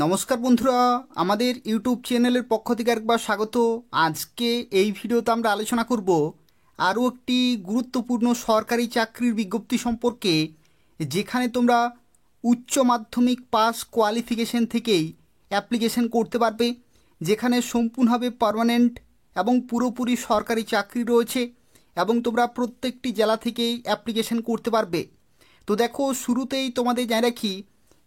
নমস্কার বন্ধুরা, আমাদের ইউটিউব চ্যানেলের পক্ষ থেকে একবার স্বাগত। আজকে এই ভিডিওতে আমরা আলোচনা করব আরও একটি গুরুত্বপূর্ণ সরকারি চাকরির বিজ্ঞপ্তি সম্পর্কে, যেখানে তোমরা উচ্চ মাধ্যমিক পাস কোয়ালিফিকেশন থেকেই অ্যাপ্লিকেশন করতে পারবে, যেখানে সম্পূর্ণভাবে পার্মানেন্ট এবং পুরোপুরি সরকারি চাকরি রয়েছে এবং তোমরা প্রত্যেকটি জেলা থেকেই অ্যাপ্লিকেশন করতে পারবে। তো দেখো, শুরুতেই তোমাদের জানিয়ে রাখি,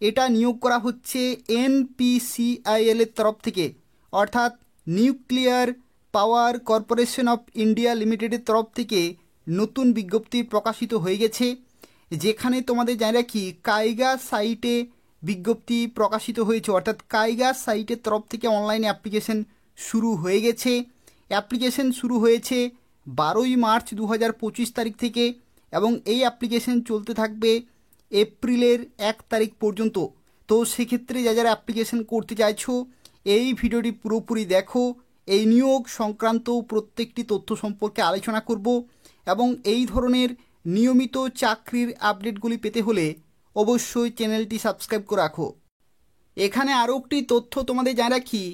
এটা নিয়োগ করা হচ্ছে এনপিসিআইএল এর তরফ থেকে, অর্থাৎ nuclear power corporation of India লিমিটেডের তরফ থেকে নতুন বিজ্ঞপ্তি প্রকাশিত হয়ে গেছে, যেখানে তোমাদের জানিয়ে রাখি কাইগা সাইটে বিজ্ঞপ্তি প্রকাশিত হয়েছে, অর্থাৎ কাইগা সাইটের তরফ থেকে অনলাইনে অ্যাপ্লিকেশন শুরু হয়ে গেছে। অ্যাপ্লিকেশন শুরু হয়েছে 12ই মার্চ 2025 তারিখ থেকে এবং এই অ্যাপ্লিকেশন চলতে থাকবে এপ্রিলের 1 তারিখ পর্যন্ত। তো সেক্ষেত্রে যারা অ্যাপ্লিকেশন করতে চাইছো, এই ভিডিওটি পুরোপুরি দেখো। এই নিয়োগ সংক্রান্ত প্রত্যেকটি তথ্য সম্পর্কে আলোচনা করব এবং এই ধরনের নিয়মিত চাকরির আপডেটগুলি পেতে হলে অবশ্যই চ্যানেলটি সাবস্ক্রাইব করে রাখো। এখানে আরও একটি তথ্য তোমাদের জানিয়ে রাখি,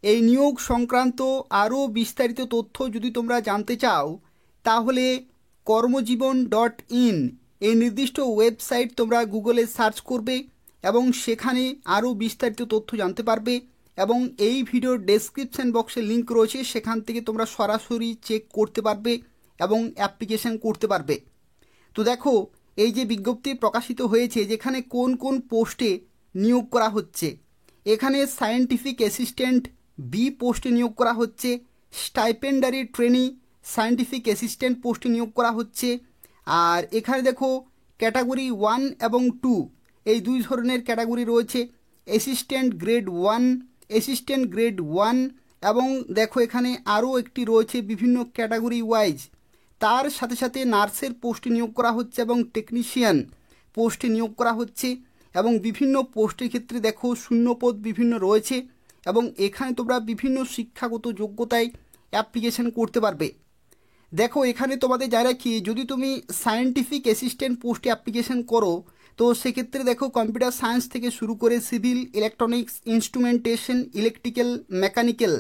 এই নিয়োগ সংক্রান্ত আরও বিস্তারিত তথ্য যদি তোমরা জানতে চাও, তাহলে কর্মজীবন.in এই নির্দিষ্ট ওয়েবসাইট তোমরা গুগলে সার্চ করবে এবং সেখানে আরও বিস্তারিত তথ্য জানতে পারবে এবং এই ভিডিওর ডেসক্রিপশন বক্সে লিঙ্ক রয়েছে, সেখান থেকে তোমরা সরাসরি চেক করতে পারবে এবং অ্যাপ্লিকেশন করতে পারবে। তো দেখো, এই যে বিজ্ঞপ্তি প্রকাশিত হয়েছে, যেখানে কোন কোন পোস্টে নিয়োগ করা হচ্ছে, এখানে সায়েন্টিফিক অ্যাসিস্ট্যান্ট বি পোস্টে নিয়োগ করা হচ্ছে, স্টাইপেন্ডারি ট্রেনি সায়েন্টিফিক অ্যাসিস্ট্যান্ট পোস্টে নিয়োগ করা হচ্ছে। আর এখানে দেখো ক্যাটাগরি 1 এবং 2 এই দুই ধরনের ক্যাটাগরি রয়েছে, অ্যাসিস্ট্যান্ট গ্রেড 1, অ্যাসিস্ট্যান্ট গ্রেড 1 এবং দেখো এখানে আরও একটি রয়েছে বিভিন্ন ক্যাটাগরি ওয়াইজ। তার সাথে সাথে নার্সের পোস্টে নিয়োগ করা হচ্ছে এবং টেকনিশিয়ান পোস্টে নিয়োগ করা হচ্ছে এবং বিভিন্ন পোস্টের ক্ষেত্রে দেখো শূন্যপদ বিভিন্ন রয়েছে এবং এখানে তোমরা বিভিন্ন শিক্ষাগত যোগ্যতায় অ্যাপ্লিকেশন করতে পারবে। দেখো, এখানে তোমাদের জানিয়ে রাখি, যদি তুমি সায়েন্টিফিক অ্যাসিস্ট্যান্ট পোস্টে অ্যাপ্লিকেশন করো, তো সেক্ষেত্রে দেখো কম্পিউটার সায়েন্স থেকে শুরু করে civil, electronics, instrumentation, electrical, mechanical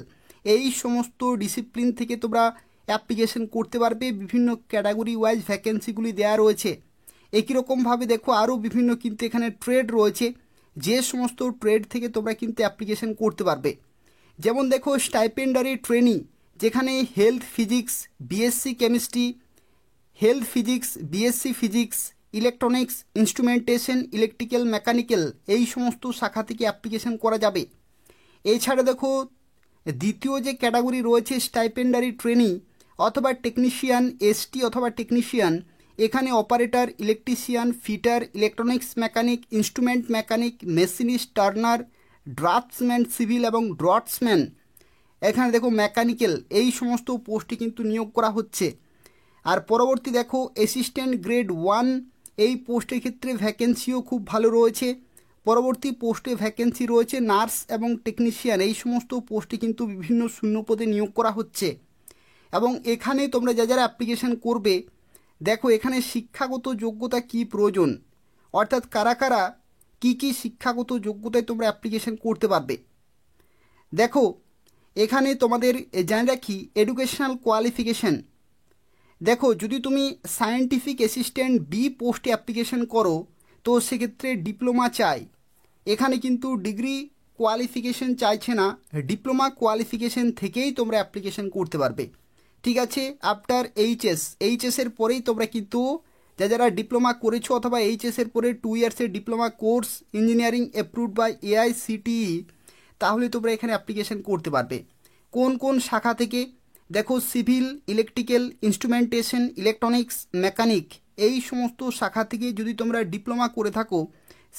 এই সমস্ত ডিসিপ্লিন থেকে তোমরা অ্যাপ্লিকেশন করতে পারবে। বিভিন্ন ক্যাটাগরি ওয়াইজ ভ্যাকেন্সিগুলি দেওয়া রয়েছে। একই রকমভাবে দেখো আরও বিভিন্ন কিন্তু এখানে ট্রেড রয়েছে, যে সমস্ত ট্রেড থেকে তোমরা কিন্তু অ্যাপ্লিকেশন করতে পারবে। যেমন দেখো স্টাইপেন্ডারি ট্রেনি, যেখানে health physics BSc chemistry, health physics BSc physics, electronics, instrumentation, electrical, mechanical এই সমস্ত শাখা থেকে অ্যাপ্লিকেশন করা যাবে। এছাড়া দেখো দ্বিতীয় যে ক্যাটাগরি রয়েছে স্টাইপেন্ডারি ট্রেনি অথবা টেকনিশিয়ান, এসটি অথবা টেকনিশিয়ান, এখানে operator, electrician, fitter, electronics mechanic, instrument mechanic, machinist, turner, draughtsman civil এবং ড্রটসম্যান, এখানে দেখো মেকানিক্যাল এই সমস্ত পোস্টে কিন্তু নিয়োগ করা হচ্ছে। আর পরবর্তী দেখো অ্যাসিস্ট্যান্ট গ্রেড 1 এই পোস্টের ক্ষেত্রে ভ্যাকেন্সিও খুব ভালো রয়েছে। পরবর্তী পোস্টে ভ্যাকেন্সি রয়েছে নার্স এবং টেকনিশিয়ান, এই সমস্ত পোস্টে কিন্তু বিভিন্ন শূন্যপদে নিয়োগ করা হচ্ছে। এবং এখানে তোমরা যারা অ্যাপ্লিকেশন করবে, দেখো এখানে শিক্ষাগত যোগ্যতা কি প্রয়োজন, অর্থাৎ কারা কারা কী কী শিক্ষাগত যোগ্যতায় তোমরা অ্যাপ্লিকেশন করতে পারবে। দেখো এখানে তোমাদের জানিয়ে রাখি এডুকেশনাল কোয়ালিফিকেশান। দেখো, যদি তুমি সায়েন্টিফিক অ্যাসিস্ট্যান্ট বি পোস্টে অ্যাপ্লিকেশন করো, তো সেক্ষেত্রে ডিপ্লোমা চাই। এখানে কিন্তু ডিগ্রি কোয়ালিফিকেশান চাইছে না, ডিপ্লোমা কোয়ালিফিকেশান থেকেই তোমরা অ্যাপ্লিকেশন করতে পারবে। ঠিক আছে, আফটার এইচএসের পরেই তোমরা কিন্তু যারা ডিপ্লোমা করেছো অথবা এইচএসের পরে 2 ইয়ার্সের diploma course engineering approved by AICTE, তাহলে তোমরা এখানে অ্যাপ্লিকেশন করতে পারবে। কোন কোন শাখা থেকে, দেখো civil, electrical, instrumentation, electronics, mechanic এই সমস্ত শাখা থেকে যদি তোমরা ডিপ্লোমা করে থাকো,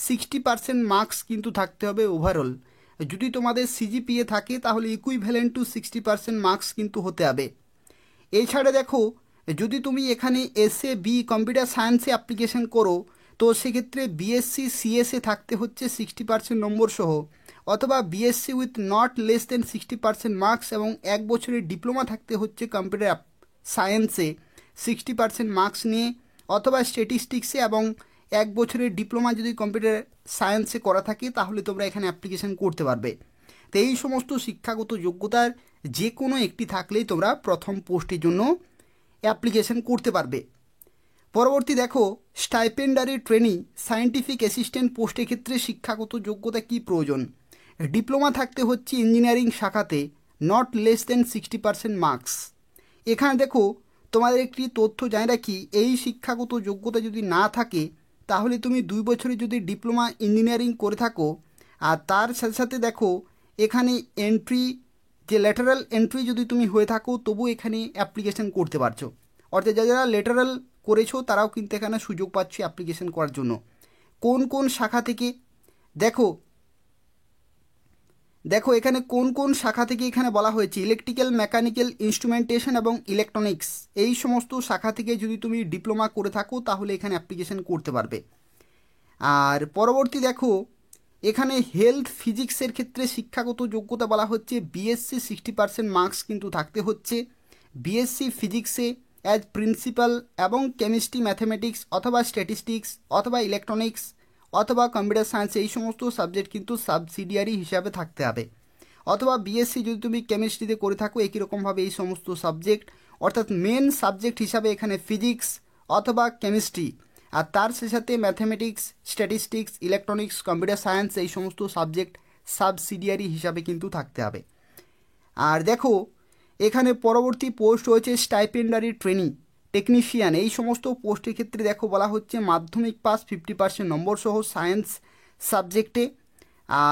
60% মার্কস কিন্তু থাকতে হবে ওভারঅল। যদি তোমাদের CGPA থাকে তাহলে ইকুইভ্যালেন্ট টু 60% মার্কস কিন্তু হতে হবে। এছাড়া দেখো, যদি তুমি এখানে SAB কম্পিউটার সায়েন্সে অ্যাপ্লিকেশন করো, তো সেক্ষেত্রে বিএসসি সিএসএ থাকতে হচ্ছে 60% নম্বর সহ, অথবা BSc with not less than 60% marks এবং 1 বছরের ডিপ্লোমা থাকতে হচ্ছে কম্পিউটার সায়েন্সে 60% মার্কস নিয়ে, অথবা স্ট্যাটিস্টিক্সে এবং 1 বছরের ডিপ্লোমা যদি কম্পিউটার সায়েন্সে করা থাকে তাহলে তোমরা এখানে অ্যাপ্লিকেশন করতে পারবে। তো এই সমস্ত শিক্ষাগত যোগ্যতার যে কোনো একটি থাকলেই তোমরা প্রথম পোস্টের জন্য অ্যাপ্লিকেশন করতে পারবে। পরবর্তী দেখো, স্টাইপেন্ডারি ট্রেনি সায়েন্টিফিক অ্যাসিস্ট্যান্ট পোস্টের ক্ষেত্রে শিক্ষাগত যোগ্যতা কি প্রয়োজন? ডিপ্লোমা থাকতে হচ্ছে ইঞ্জিনিয়ারিং শাখাতে, নট লেস দেন 60% মার্কস। এখানে দেখো তোমাদের একটি তথ্য জানিয়ে রাখি, এই শিক্ষাগত যোগ্যতা যদি না থাকে তাহলে তুমি 2 বছরে যদি ডিপ্লোমা ইঞ্জিনিয়ারিং করে থাকো, আর তার সাথে সাথে দেখো এখানে এন্ট্রি যে ল্যাটারাল এন্ট্রি যদি তুমি হয়ে থাকো তবু এখানে অ্যাপ্লিকেশন করতে পারছো। অর্থাৎ যারা ল্যাটারাল করেছো তারাও কিন্তু এখানে সুযোগ পাচ্ছ অ্যাপ্লিকেশন করার জন্য। কোন কোন শাখা থেকে দেখো দেখো এখানে কোন কোন শাখা থেকে এখানে বলা হয়েছে, ইলেকট্রিক্যাল, মেকানিক্যাল, ইনস্ট্রুমেন্টেশন এবং ইলেকট্রনিক্স, এই সমস্ত শাখা থেকে যদি তুমি ডিপ্লোমা করে থাকো তাহলে এখানে অ্যাপ্লিকেশন করতে পারবে। আর পরবর্তী দেখো এখানে হেলথ ফিজিক্সের ক্ষেত্রে শিক্ষাগত যোগ্যতা বলা হচ্ছে বিএসসি 60% মার্কস কিন্তু থাকতে হচ্ছে। বিএসসি ফিজিক্সে অ্যাজ প্রিন্সিপাল এবং কেমিস্ট্রি, ম্যাথমেটিক্স অথবা স্ট্যাটিস্টিক্স অথবা ইলেকট্রনিক্স অথবা কম্পিউটার সায়েন্স, এই সমস্ত সাবজেক্ট কিন্তু সাবসিডিয়ারি হিসাবে থাকতে হবে। অথবা বিএসসি যদি তুমি কেমিস্ট্রিতে করে থাকো একই রকমভাবে এই সমস্ত সাবজেক্ট, অর্থাৎ মেন সাবজেক্ট হিসাবে এখানে ফিজিক্স অথবা কেমিস্ট্রি, আর তার সাথে mathematics, statistics, electronics, computer science, এই সমস্ত সাবজেক্ট সাবসিডিয়ারি হিসাবে কিন্তু থাকতে হবে। আর দেখো এখানে পরবর্তী পোস্ট রয়েছে স্টাইপেন্ডারি ট্রেনি টেকনিশিয়ান, এই সমস্ত পোস্টের ক্ষেত্রে দেখো বলা হচ্ছে মাধ্যমিক পাস 50% নম্বর সহ সায়েন্স সাবজেক্টে,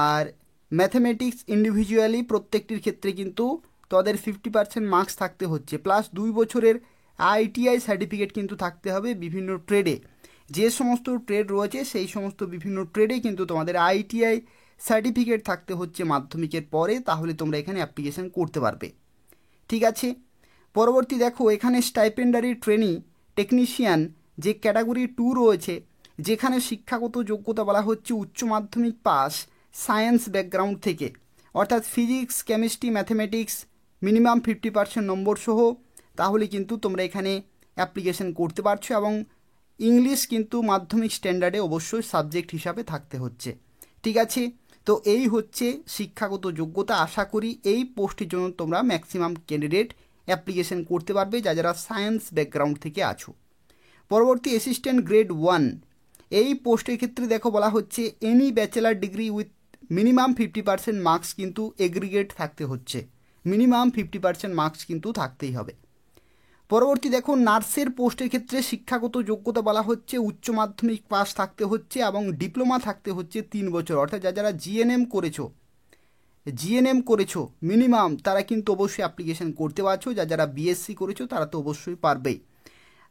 আর ম্যাথমেটিক্স ইন্ডিভিজুয়ালি প্রত্যেকটির ক্ষেত্রে কিন্তু তাদের 50% মার্কস থাকতে হচ্ছে, প্লাস 2 বছরের আইটিআই সার্টিফিকেট কিন্তু থাকতে হবে। বিভিন্ন ট্রেডে যে সমস্ত ট্রেড রয়েছে সেই সমস্ত বিভিন্ন ট্রেডে কিন্তু তোমাদের আইটিআই সার্টিফিকেট থাকতে হচ্ছে মাধ্যমিকের পরে, তাহলে তোমরা এখানে অ্যাপ্লিকেশন করতে পারবে। ঠিক আছে, পরবর্তী দেখো এখানে স্টাইপেন্ডারি ট্রেনি টেকনিশিয়ান যে ক্যাটাগরি 2 রয়েছে, যেখানে শিক্ষাগত যোগ্যতা বলা হচ্ছে উচ্চ মাধ্যমিক পাস সায়েন্স ব্যাকগ্রাউন্ড থেকে, অর্থাৎ ফিজিক্স, কেমিস্ট্রি, ম্যাথমেটিক্স মিনিমাম 50% নম্বর সহ, তাহলে কিন্তু তোমরা এখানে অ্যাপ্লিকেশন করতে পারছো। এবং ইংলিশ কিন্তু মাধ্যমিক স্ট্যান্ডার্ডে অবশ্যই সাবজেক্ট হিসাবে থাকতে হচ্ছে। ঠিক আছে, তো এই হচ্ছে শিক্ষাগত যোগ্যতা। আশা করি এই পোস্টের জন্য তোমরা ম্যাক্সিমাম ক্যান্ডিডেট অ্যাপ্লিকেশন করতে পারবে যারা সায়েন্স ব্যাকগ্রাউন্ড থেকে আছো। পরবর্তী অ্যাসিস্ট্যান্ট গ্রেড 1, এই পোস্টের ক্ষেত্রে দেখো বলা হচ্ছে any bachelor degree with minimum 50% marks কিন্তু এগ্রিগেট থাকতে হচ্ছে, মিনিমাম 50% মার্কস কিন্তু থাকতেই হবে। পরবর্তী দেখো নার্সের পোস্টের ক্ষেত্রে শিক্ষাগত যোগ্যতা বলা হচ্ছে উচ্চ মাধ্যমিক পাস থাকতে হচ্ছে এবং ডিপ্লোমা থাকতে হচ্ছে 3 বছর, অর্থাৎ যারা জিএনএম করেছো মিনিমাম তারা কিন্তু অবশ্যই অ্যাপ্লিকেশন করতে পারছো, যারা বিএসসি করেছো তারা তো অবশ্যই পারবেই।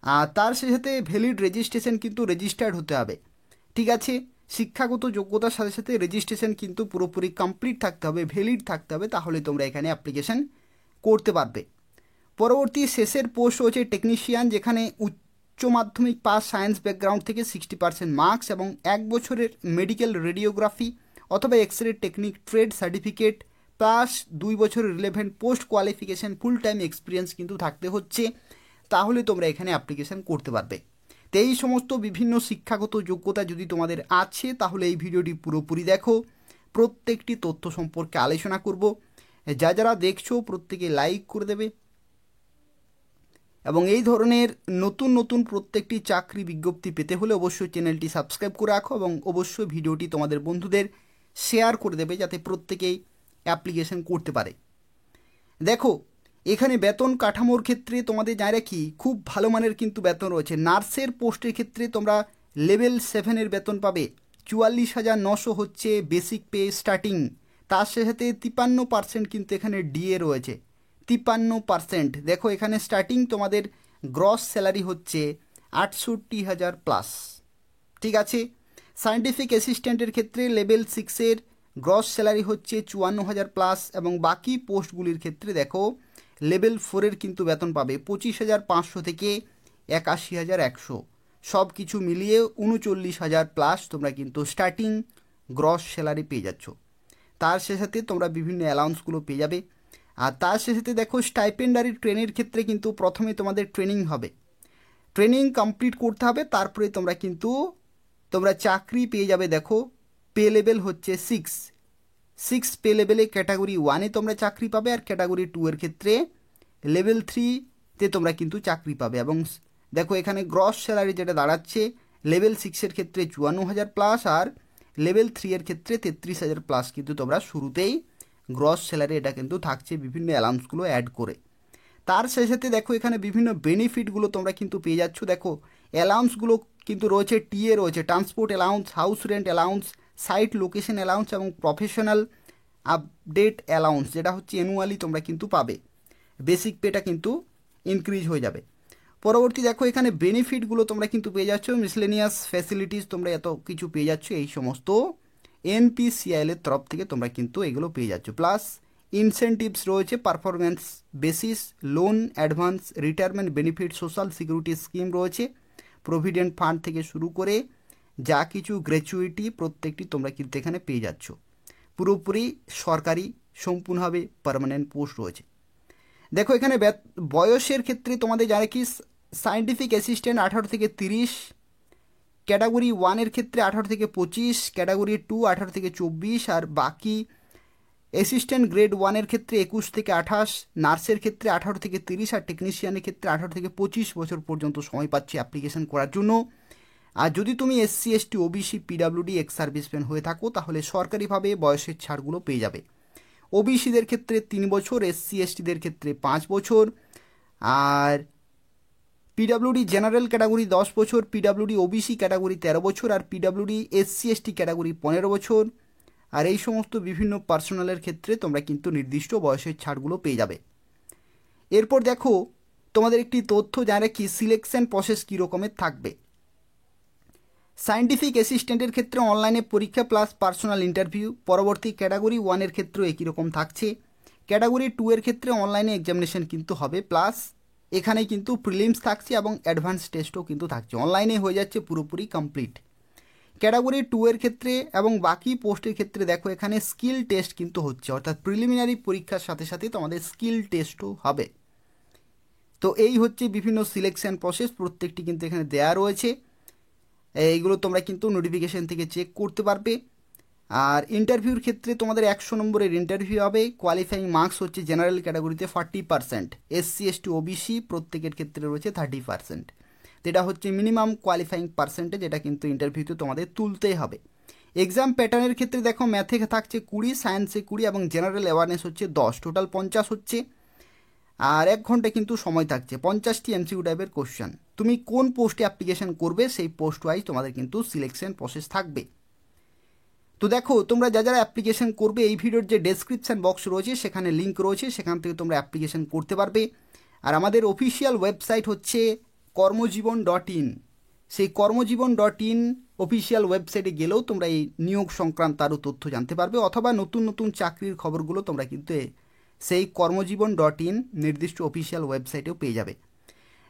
আর তার সাথে ভ্যালিড রেজিস্ট্রেশন কিন্তু রেজিস্টার্ড হতে হবে। ঠিক আছে, শিক্ষাগত যোগ্যতার সাথে সাথে রেজিস্ট্রেশন কিন্তু পুরোপুরি কমপ্লিট থাকতে হবে, ভ্যালিড থাকতে হবে, তাহলে তোমরা এখানে অ্যাপ্লিকেশন করতে পারবে। পরবর্তী শেষের পোস্ট হচ্ছে টেকনিশিয়ান, যেখানে উচ্চ মাধ্যমিক পাস সায়েন্স ব্যাকগ্রাউন্ড থেকে 60% মার্কস এবং 1 বছরের মেডিকেল রেডিওগ্রাফি অথবা X ray technique trade certificate plus 2 বছরের relevant post qualification full time experience কিন্তু থাকতে হচ্ছে, তাহলে তোমরা এখানে অ্যাপ্লিকেশান করতে পারবে। তো এই সমস্ত বিভিন্ন শিক্ষাগত যোগ্যতা যদি তোমাদের আছে তাহলে এই ভিডিওটি পুরোপুরি দেখো, প্রত্যেকটি তথ্য সম্পর্কে আলোচনা করব। যারা দেখছো প্রত্যেকে লাইক করে দেবে এবং এই ধরনের নতুন নতুন প্রত্যেকটি চাকরি বিজ্ঞপ্তি পেতে হলে অবশ্যই চ্যানেলটি সাবস্ক্রাইব করে রাখো এবং অবশ্যই ভিডিওটি তোমাদের বন্ধুদের শেয়ার করে দেবে যাতে প্রত্যেকেই অ্যাপ্লিকেশন করতে পারে। দেখো এখানে বেতন কাঠামোর ক্ষেত্রে তোমাদের জানিয়ে রাখি খুব ভালো মানের কিন্তু বেতন রয়েছে। নার্সের পোস্টের ক্ষেত্রে তোমরা লেভেল 7-এর বেতন পাবে, 44,900 হচ্ছে বেসিক পে স্টার্টিং, তার সাথে 53% কিন্তু এখানে ডিএ রয়েছে, 53%। দেখো এখানে স্টার্টিং তোমাদের গ্রস স্যালারি হচ্ছে 68,000 প্লাস। ঠিক আছে, সায়েন্টিফিক অ্যাসিস্ট্যান্টের ক্ষেত্রে লেভেল 6-এর গ্রস স্যালারি হচ্ছে 54,000 প্লাস এবং বাকি পোস্টগুলির ক্ষেত্রে দেখো লেভেল 4-এর কিন্তু বেতন পাবে 25,500 থেকে 81,100, সব কিছু মিলিয়ে 39,000 প্লাস তোমরা কিন্তু স্টার্টিং গ্রস স্যালারি পেয়ে যাচ্ছ। তার সাথে তোমরা বিভিন্ন অ্যালাউন্সগুলো পেয়ে যাবে। আর তার সাথে দেখো স্টাইপেন্ডারি ট্রেনের ক্ষেত্রে কিন্তু প্রথমে তোমাদের ট্রেনিং হবে, ট্রেনিং কমপ্লিট করতে হবে, তারপরে তোমরা কিন্তু তোমরা চাকরি পেয়ে যাবে। দেখো পে লেভেল হচ্ছে 6 পে লেভেলে ক্যাটাগরি 1-এ তোমরা চাকরি পাবে, আর ক্যাটাগরি 2 এর ক্ষেত্রে লেভেল 3-তে তোমরা কিন্তু চাকরি পাবে। এবং দেখো এখানে গ্রস স্যালারি যেটা দাঁড়াচ্ছে লেভেল 6-এর ক্ষেত্রে 54,000 প্লাস, আর লেভেল 3 এর ক্ষেত্রে 33,000 প্লাস কিন্তু তোমরা শুরুতেই গ্রস স্যালারি এটা কিন্তু থাকছে বিভিন্ন অ্যালাউন্সগুলো অ্যাড করে। তার সাথে সাথে দেখো এখানে বিভিন্ন বেনিফিটগুলো তোমরা কিন্তু পেয়ে যাচ্ছ। দেখো অ্যালাউন্সগুলো কিন্তু রয়েছে, টিএ রয়েছে, transport allowance, house rent allowance, site location allowance এবং প্রফেশনাল আপডেট অ্যালাউন্স, যেটা হচ্ছে অ্যানুয়ালি তোমরা কিন্তু পাবে। বেসিক পেটা কিন্তু ইনক্রিজ হয়ে যাবে। পরবর্তী দেখো এখানে বেনিফিটগুলো তোমরা কিন্তু পেয়ে যাচ্ছ, মিসলেনিয়াস ফ্যাসিলিটিস তোমরা এত কিছু পেয়ে যাচ্ছ, এই সমস্ত এনপিসিআইএল এর তরফ থেকে তোমরা কিন্তু এগুলো পেয়ে যাচ্ছ। প্লাস ইনসেন্টিভস রয়েছে, performance basis, loan advance, retirement benefit, social security scheme রয়েছে, প্রভিডেন্ট ফান্ড থেকে শুরু করে যা কিছু গ্র্যাচুইটি প্রত্যেকটি তোমরা কিন্তু এখানে পেয়ে যাচ্ছ। পুরোপুরি সরকারি সম্পূর্ণভাবে পার্মানেন্ট পোস্ট রয়েছে। দেখো এখানে বয়সের ক্ষেত্রে তোমাদের যারা কি সায়েন্টিফিক অ্যাসিস্ট্যান্ট 18 থেকে 30, ক্যাটাগরি 1-এর ক্ষেত্রে 18 থেকে 25, ক্যাটাগরি 2 18 থেকে 24, আর বাকি অ্যাসিস্ট্যান্ট গ্রেড 1-এর ক্ষেত্রে 21 থেকে 28, নার্সের ক্ষেত্রে 18 থেকে 30, আর টেকনিশিয়ানের ক্ষেত্রে 18 থেকে 25 বছর পর্যন্ত সময় পাচ্ছে অ্যাপ্লিকেশন করার জন্য। আর যদি তুমি SC ST OBC PWD ex serviceman হয়ে থাকো তাহলে সরকারিভাবে বয়সের ছাড়গুলো পেয়ে যাবে। ওবিসিদের ক্ষেত্রে 3 বছর, এসসি এসটিদের ক্ষেত্রে 5 বছর, আর পিডাব্লিউডি জেনারেল ক্যাটাগরি 10 বছর, পিডাব্লিউডি ওবিসি ক্যাটাগরি 13 বছর, আর পিডাব্লিউডি এসসি এসটি ক্যাটাগরি 15 বছর। আর এই সমস্ত বিভিন্ন পার্সোনালের ক্ষেত্রে তোমরা কিন্তু নির্দিষ্ট বয়সের ছাড়গুলো পেয়ে যাবে। এরপর দেখো তোমাদের একটি তথ্য জানা কি সিলেকশন প্রসেস কী রকমের থাকবে। সায়েন্টিফিক অ্যাসিস্ট্যান্টের ক্ষেত্রে অনলাইনে পরীক্ষা প্লাস পার্সোনাল ইন্টারভিউ। পরবর্তী ক্যাটাগরি 1-এর ক্ষেত্রেও একই রকম থাকছে। ক্যাটাগরি 2-এর ক্ষেত্রে অনলাইনে এক্সামিনেশন কিন্তু হবে, প্লাস এখানে কিন্তু প্রিলিমস থাকছে এবং অ্যাডভান্স টেস্টও কিন্তু থাকছে, অনলাইনে হয়ে যাচ্ছে পুরোপুরি কমপ্লিট। ক্যাটাগরি 2-এর ক্ষেত্রে এবং বাকি পোস্টের ক্ষেত্রে দেখো এখানে স্কিল টেস্ট কিন্তু হচ্ছে, অর্থাৎ প্রিলিমিনারি পরীক্ষার সাথে সাথে তোমাদের স্কিল টেস্টও হবে। তো এই হচ্ছে বিভিন্ন সিলেকশন প্রসেস, প্রত্যেকটি কিন্তু এখানে দেয়া রয়েছে, এইগুলো তোমরা কিন্তু নোটিফিকেশন থেকে চেক করতে পারবে। আর ইন্টারভিউর ক্ষেত্রে তোমাদের 100 নম্বরের ইন্টারভিউ হবে। কোয়ালিফাইং মার্কস হচ্ছে জেনারেল ক্যাটাগরিতে 40%, এসসি এসটি ওবিসি প্রত্যেকের ক্ষেত্রে রয়েছে 30%। যেটা হচ্ছে মিনিমাম কোয়ালিফাইং পার্সেন্টেজ, এটা কিন্তু ইন্টারভিউতে তোমাদের তুলতেই হবে। এক্সাম প্যাটার্নের ক্ষেত্রে দেখো ম্যাথে থাকছে 20, সায়েন্সে 20 এবং জেনারেল অ্যাওয়ারনেস হচ্ছে 10, টোটাল 50 হচ্ছে। আর 1 ঘন্টা কিন্তু সময় থাকছে, 50টি এমসিকিউ টাইপের কোশ্চেন। তুমি কোন পোস্টে অ্যাপ্লিকেশন করবে সেই পোস্ট ওয়াইজ তোমাদের কিন্তু সিলেকশন প্রসেস থাকবে। তো দেখো তোমরা যারা অ্যাপ্লিকেশন করবে এই ভিডিওর যে ডেসক্রিপশন বক্স রয়েছে সেখানে লিঙ্ক রয়েছে, সেখান থেকে তোমরা অ্যাপ্লিকেশন করতে পারবে। আর আমাদের অফিসিয়াল ওয়েবসাইট হচ্ছে কর্মজীবন.in, সেই কর্মজীবন.in অফিসিয়াল ওয়েবসাইটে গেলেও তোমরা এই নিয়োগ সংক্রান্ত আরও তথ্য জানতে পারবে, অথবা নতুন নতুন চাকরির খবরগুলো তোমরা কিন্তু সেই কর্মজীবন.in নির্দিষ্ট অফিসিয়াল ওয়েবসাইটেও পেয়ে যাবে।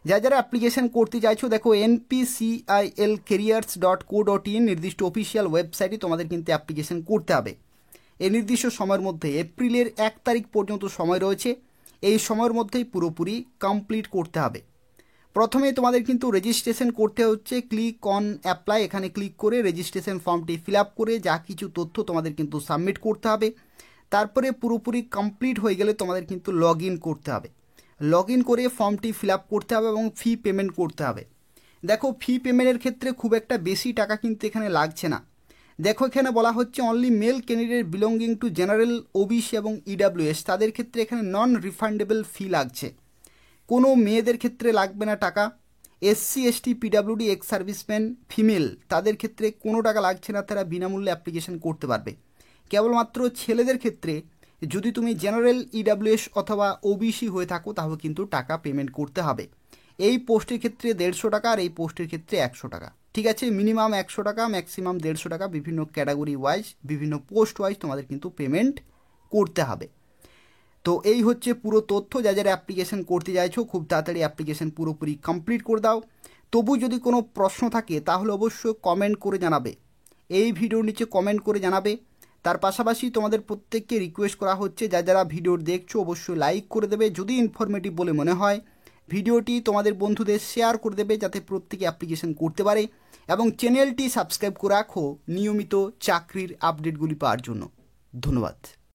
যারা অ্যাপ্লিকেশন করতে চাইছো দেখো npcilcareers.co.in নির্দিষ্ট অফিসিয়াল ওয়েবসাইটে তোমাদের কিন্তু অ্যাপ্লিকেশন করতে হবে। এই নির্দিষ্ট সময়ের মধ্যে এপ্রিলের 1 তারিখ পর্যন্ত সময় রয়েছে, এই সময়ের মধ্যেই পুরোপুরি কমপ্লিট করতে হবে। প্রথমে তোমাদের কিন্তু রেজিস্ট্রেশন করতে হচ্ছে, ক্লিক অন অ্যাপ্লাই, এখানে ক্লিক করে রেজিস্ট্রেশন ফর্মটি ফিল আপ করে যা কিছু তথ্য তোমাদের কিন্তু সাবমিট করতে হবে। তারপরে পুরোপুরি কমপ্লিট হয়ে গেলে তোমাদের কিন্তু লগ ইন করতে হবে, লগ ইন করে ফর্মটি ফিল আপ করতে হবে এবং ফি পেমেন্ট করতে হবে। দেখো ফি পেমেন্টের ক্ষেত্রে খুব একটা বেশি টাকা কিন্তু এখানে লাগছে না। দেখো এখানে বলা হচ্ছে only male candidate belonging to general OBC এবং ইডাব্লিউএস তাদের ক্ষেত্রে এখানে নন রিফান্ডেবল ফি লাগছে, কোনো মেয়েদের ক্ষেত্রে লাগবে না টাকা। SC ST PWD ex serviceman female তাদের ক্ষেত্রে কোনো টাকা লাগছে না, তারা বিনামূল্যে অ্যাপ্লিকেশন করতে পারবে। কেবলমাত্র ছেলেদের ক্ষেত্রে যদি তুমি জেনারেল ইডাব্লিউএস অথবা ওবিসি হয়ে থাকো তাহলে কিন্তু টাকা পেমেন্ট করতে হবে। এই পোস্টের ক্ষেত্রে 150 টাকা আর এই পোস্টের ক্ষেত্রে 100 টাকা, ঠিক আছে। মিনিমাম 100 টাকা, ম্যাক্সিমাম 150 টাকা, বিভিন্ন ক্যাটাগরি ওয়াইজ বিভিন্ন পোস্ট ওয়াইজ তোমাদের কিন্তু পেমেন্ট করতে হবে। তো এই হচ্ছে পুরো তথ্য। যারা অ্যাপ্লিকেশন করতে চাইছো খুব তাড়াতাড়ি অ্যাপ্লিকেশন পুরোপুরি কমপ্লিট করে দাও। তবু যদি কোনো প্রশ্ন থাকে তাহলে অবশ্যই কমেন্ট করে জানাবে, এই ভিডিওর নিচে কমেন্ট করে জানাবে। তার পাশাপাশি তোমাদের প্রত্যেককে রিকোয়েস্ট করা হচ্ছে যারা ভিডিও দেখছো অবশ্যই লাইক করে দেবে, যদি ইনফরমেটিভ বলে মনে হয় ভিডিওটি তোমাদের বন্ধুদের শেয়ার করে দেবে যাতে প্রত্যেকে অ্যাপ্লিকেশন করতে পারে এবং চ্যানেলটি সাবস্ক্রাইব করে রাখো নিয়মিত চাকরির আপডেটগুলি পাওয়ার জন্য। ধন্যবাদ।